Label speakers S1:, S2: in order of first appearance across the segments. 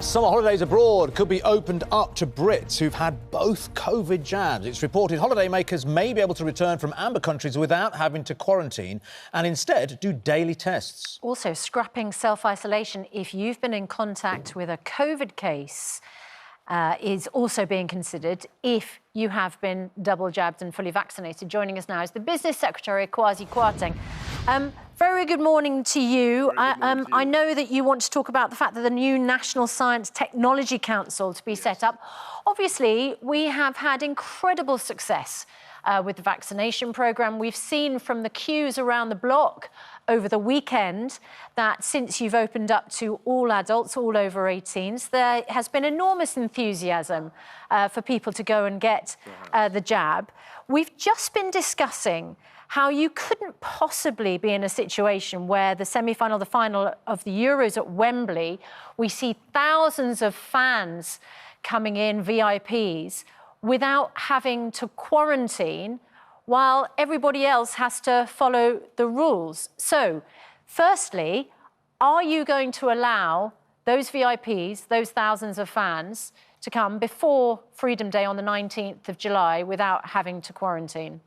S1: Summer holidays abroad could be opened up to Brits who've had both COVID jabs. It's reported holidaymakers may be able to return from amber countries without having to quarantine and instead do daily tests.
S2: Also, scrapping self-isolation if you've been in contact with a COVID case is also being considered if you have been double jabbed and fully vaccinated. Joining us now is the Business Secretary, Kwasi Kwarteng. Very good morning to you. I know that you want to talk about the fact that the new National Science Technology Council to be set up. Obviously, we have had incredible success with the vaccination programme. We've seen from the queues around the block over the weekend that since you've opened up to all adults, all over 18s, there has been enormous enthusiasm for people to go and get the jab. We've just been discussing how you couldn't possibly be in a situation where the semi-final, the final of the Euros at Wembley, we see thousands of fans coming in, VIPs, without having to quarantine, while everybody else has to follow the rules. So, firstly, are you going to allow those VIPs, those thousands of fans, to come before Freedom Day on the 19th of July without having to quarantine?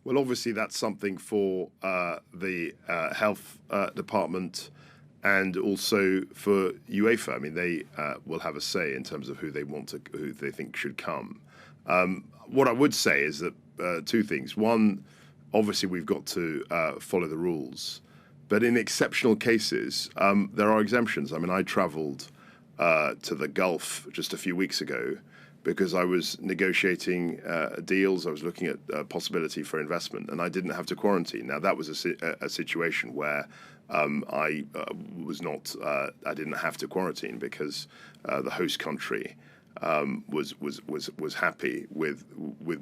S3: Well, obviously, that's something for the health department and also for UEFA. I mean, they will have a say in terms of who they think should come. What I would say is that two things. One, obviously, we've got to follow the rules. But in exceptional cases, there are exemptions. I mean, I travelled to the Gulf just a few weeks ago because I was negotiating deals. I was looking at possibility for investment, and I didn't have to quarantine. Now, that was a situation where I didn't have to quarantine because the host country was happy with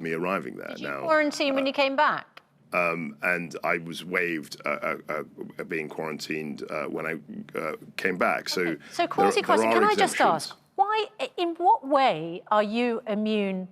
S3: me arriving there.
S2: Did you quarantine when you came back?
S3: And I was waived being quarantined when I came back.
S2: Okay. So Kwasi Kwarteng, can I just ask, in what way are you immune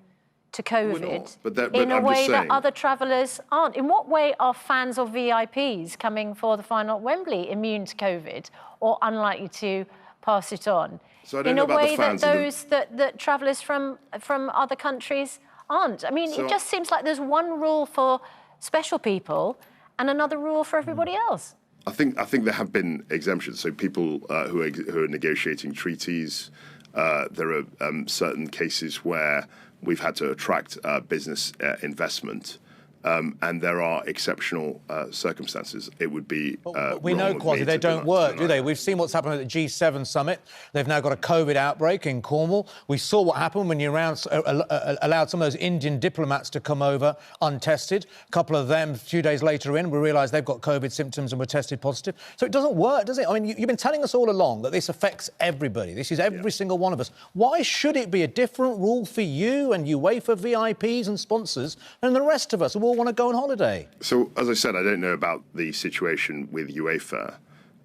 S2: to COVID in a way that other travellers aren't? In what way are fans or VIPs coming for the final at Wembley immune to COVID or unlikely to pass it on?
S3: So I don't know about the fans.
S2: In a way that travellers from other countries aren't. I mean, it just seems like there's one rule for special people and another rule for everybody else.
S3: I think there have been exemptions. So people who are negotiating treaties, there are certain cases where we've had to attract business investment. And there are exceptional circumstances. It would be
S1: we know, Kwasi, they don't work, do they? We've seen what's happened at the G7 summit. They've now got a COVID outbreak in Cornwall. We saw what happened when you allowed some of those Indian diplomats to come over untested. A couple of them, a few days later in, we realised they've got COVID symptoms and were tested positive. So it doesn't work, does it? I mean, you've been telling us all along that this affects everybody. This is every single one of us. Why should it be a different rule for you and UEFA VIPs and sponsors than the rest of us who all want to go on holiday?
S3: So, as I said, I don't know about the situation with UEFA,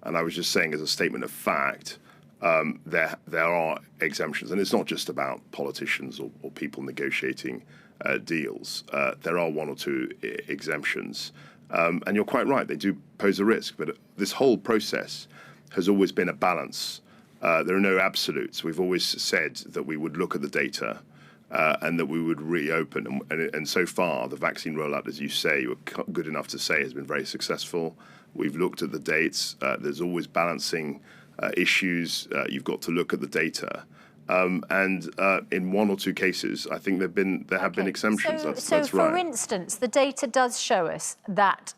S3: and I was just saying as a statement of fact, there are exemptions, and it's not just about politicians or people negotiating deals. There are one or two exemptions, and you're quite right, they do pose a risk, but this whole process has always been a balance. There are no absolutes. We've always said that we would look at the data and that we would reopen. And so far, the vaccine rollout, as you say, you were good enough to say, has been very successful. We've looked at the dates. There's always balancing issues. You've got to look at the data. And in one or two cases, I think there have been exemptions. That's right.
S2: For instance, the data does show us that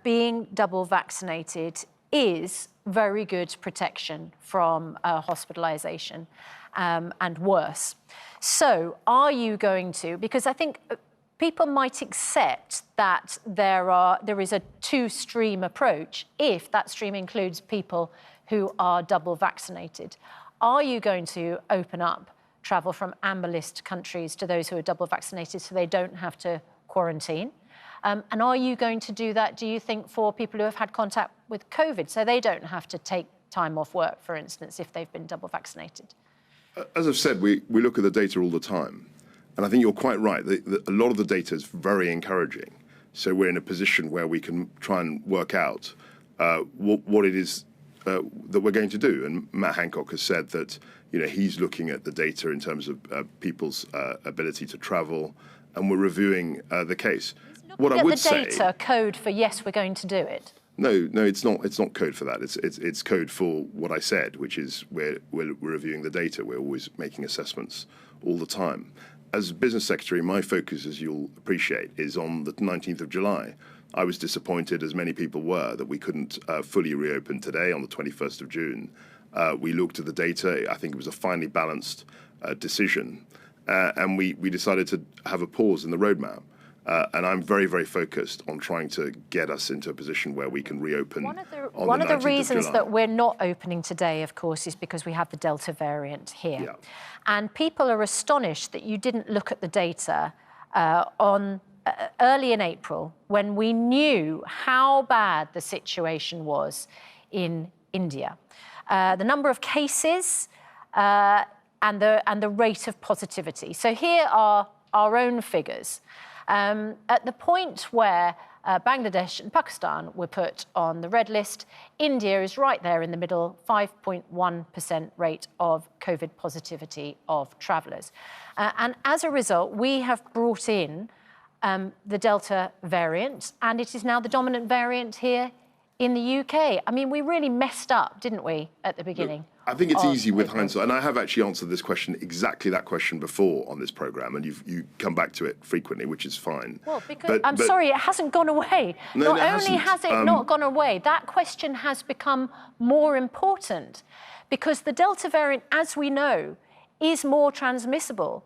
S2: being double vaccinated is very good protection from hospitalisation and worse. So are you going to, because I think people might accept that there is a two-stream approach if that stream includes people who are double vaccinated. Are you going to open up travel from amber list countries to those who are double vaccinated so they don't have to quarantine? And are you going to do that, do you think, for people who have had contact with COVID so they don't have to take time off work, for instance, if they've been double vaccinated?
S3: As I've said, we look at the data all the time. And I think you're quite right. A lot of the data is very encouraging. So we're in a position where we can try and work out what it is that we're going to do. And Matt Hancock has said that he's looking at the data in terms of people's ability to travel, and we're reviewing the case. What I would say,
S2: the data code for yes, we're going to do it.
S3: No, it's not. It's not code for that. It's code for what I said, which is we're reviewing the data. We're always making assessments all the time. As Business Secretary, my focus, as you'll appreciate, is on the 19th of July. I was disappointed, as many people were, that we couldn't fully reopen today on the 21st of June. We looked at the data. I think it was a finely balanced decision, and we decided to have a pause in the roadmap. And I'm very, very focused on trying to get us into a position where we can reopen.
S2: One of the reasons that we're not opening today, of course, is because we have the Delta variant here.
S3: Yeah.
S2: And people are astonished that you didn't look at the data early in April, when we knew how bad the situation was in India. The number of cases and the rate of positivity. So here are our own figures. At the point where Bangladesh and Pakistan were put on the red list, India is right there in the middle, 5.1% rate of COVID positivity of travellers. And as a result, we have brought in the Delta variant, and it is now the dominant variant here in the UK. I mean, we really messed up, didn't we, at the beginning?
S3: Look, I think it's easy with hindsight, and I have actually answered this question, exactly that question, before on this programme, and you come back to it frequently, which is fine.
S2: Well, because I'm sorry, it hasn't gone away.
S3: No,
S2: not only has it not gone away, that question has become more important, because the Delta variant, as we know, is more transmissible,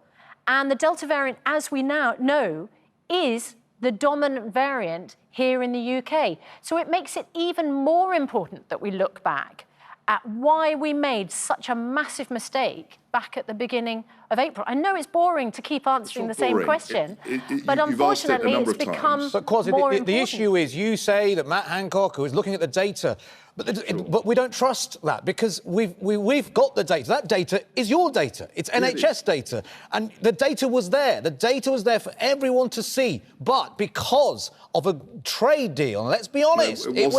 S2: and the Delta variant, as we now know, is the dominant variant here in the UK. So it makes it even more important that we look back at why we made such a massive mistake back at the beginning of April. I know it's boring to keep answering the same question, but unfortunately it's become
S1: But Kwasi,
S2: more
S1: the issue is, you say that Matt Hancock, who is looking at the data, but we don't trust that, because we've got the data. That data is your data. It's NHS data. And the data was there. The data was there for everyone to see. But because of a trade deal, and let's be honest, it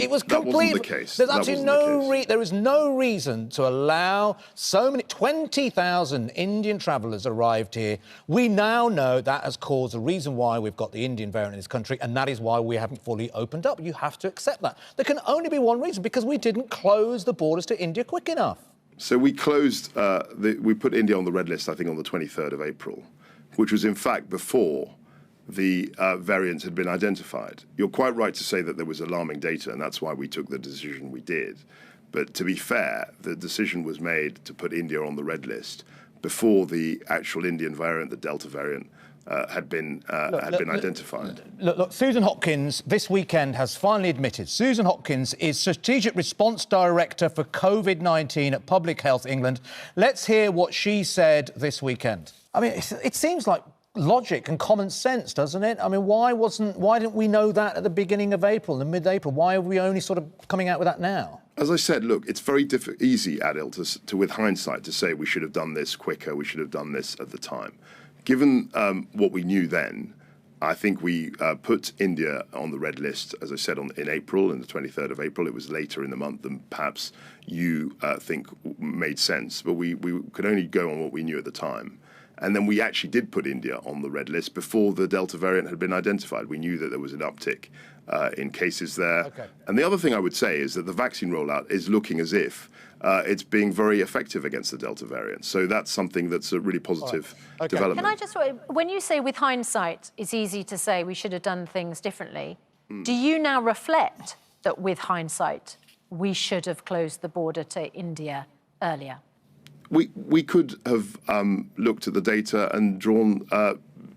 S1: was completely... There's absolutely there is no reason to allow so many... 20,000 Indian travellers arrived here. We now know that has caused the reason why we've got the Indian variant in this country, and that is why we haven't fully opened up. You have to accept that. There can only be one reason, because we didn't close the borders to India quick enough.
S3: So we closed, we put India on the red list, I think, on the 23rd of April, which was in fact before the variants had been identified. You're quite right to say that there was alarming data, and that's why we took the decision we did. But to be fair, the decision was made to put India on the red list before the actual Indian variant, the Delta variant, had been identified.
S1: Look, Susan Hawkins this weekend has finally admitted. Susan Hawkins is Strategic Response Director for COVID-19 at Public Health England. Let's hear what she said this weekend. I mean, it seems like logic and common sense, doesn't it? I mean, why didn't we know that at the beginning of April, in mid-April? Why are we only sort of coming out with that now?
S3: As I said, look, it's very easy, Adil, to with hindsight, to say we should have done this quicker, we should have done this at the time. Given what we knew then, I think we put India on the red list, as I said, in April, on the 23rd of April. It was later in the month than perhaps you think made sense, but we could only go on what we knew at the time. And then we actually did put India on the red list before the Delta variant had been identified. We knew that there was an uptick in cases there. Okay. And the other thing I would say is that the vaccine rollout is looking as if it's being very effective against the Delta variant. So that's something that's a really positive development.
S2: Can I just, when you say with hindsight, it's easy to say we should have done things differently, do you now reflect that with hindsight, we should have closed the border to India earlier?
S3: We could have looked at the data and drawn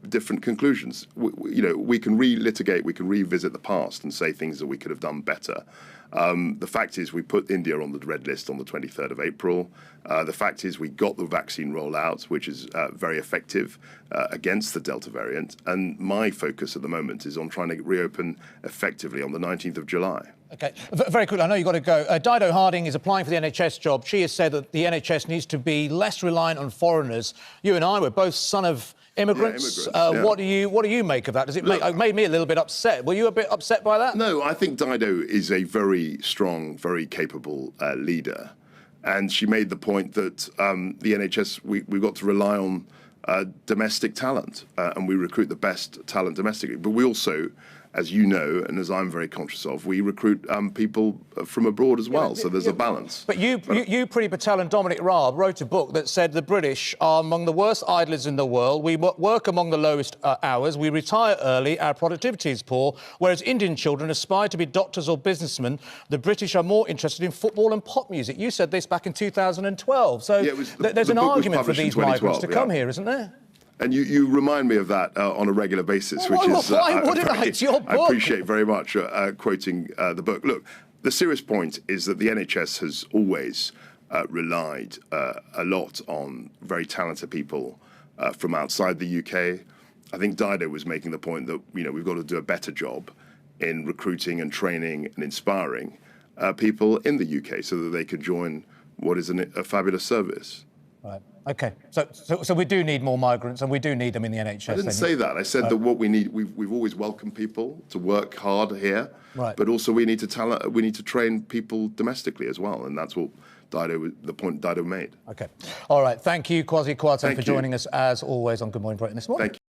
S3: different conclusions. We can relitigate, we can revisit the past and say things that we could have done better. The fact is we put India on the red list on the 23rd of April. The fact is we got the vaccine rollout, which is very effective against the Delta variant. And my focus at the moment is on trying to reopen effectively on the 19th of July.
S1: OK, very quickly, I know you've got to go. Dido Harding is applying for the NHS job. She has said that the NHS needs to be less reliant on foreigners. You and I were both son of immigrants.
S3: Yeah.
S1: What do you make of that? Does it make? It made me a little bit upset. Were you a bit upset by that?
S3: No, I think Dido is a very strong, very capable leader. And she made the point that the NHS, we've got to rely on domestic talent, and we recruit the best talent domestically. But we also, as you know, and as I'm very conscious of, we recruit people from abroad as well. So there's a balance.
S1: But you, Priti Patel and Dominic Raab wrote a book that said the British are among the worst idlers in the world. We work among the lowest hours. We retire early. Our productivity is poor. Whereas Indian children aspire to be doctors or businessmen, the British are more interested in football and pop music. You said this back in 2012. So there's an argument for these migrants to come here, isn't there?
S3: And you remind me of that on a regular basis, which is
S1: why wouldn't I? It's your book.
S3: I appreciate very much quoting the book. Look, the serious point is that the NHS has always relied a lot on very talented people from outside the UK. I think Dido was making the point that we've got to do a better job in recruiting and training and inspiring people in the UK so that they could join what is a fabulous service.
S1: Right. OK. So we do need more migrants, and we do need them in the NHS.
S3: I didn't say that. I said that what we need, we've always welcomed people to work hard here,
S1: right.
S3: But also we need to train people domestically as well, and that's what the point Dido made.
S1: OK. All right. Thank you, Kwasi Kwarteng, for joining us as always on Good Morning Britain this morning.
S3: Thank you.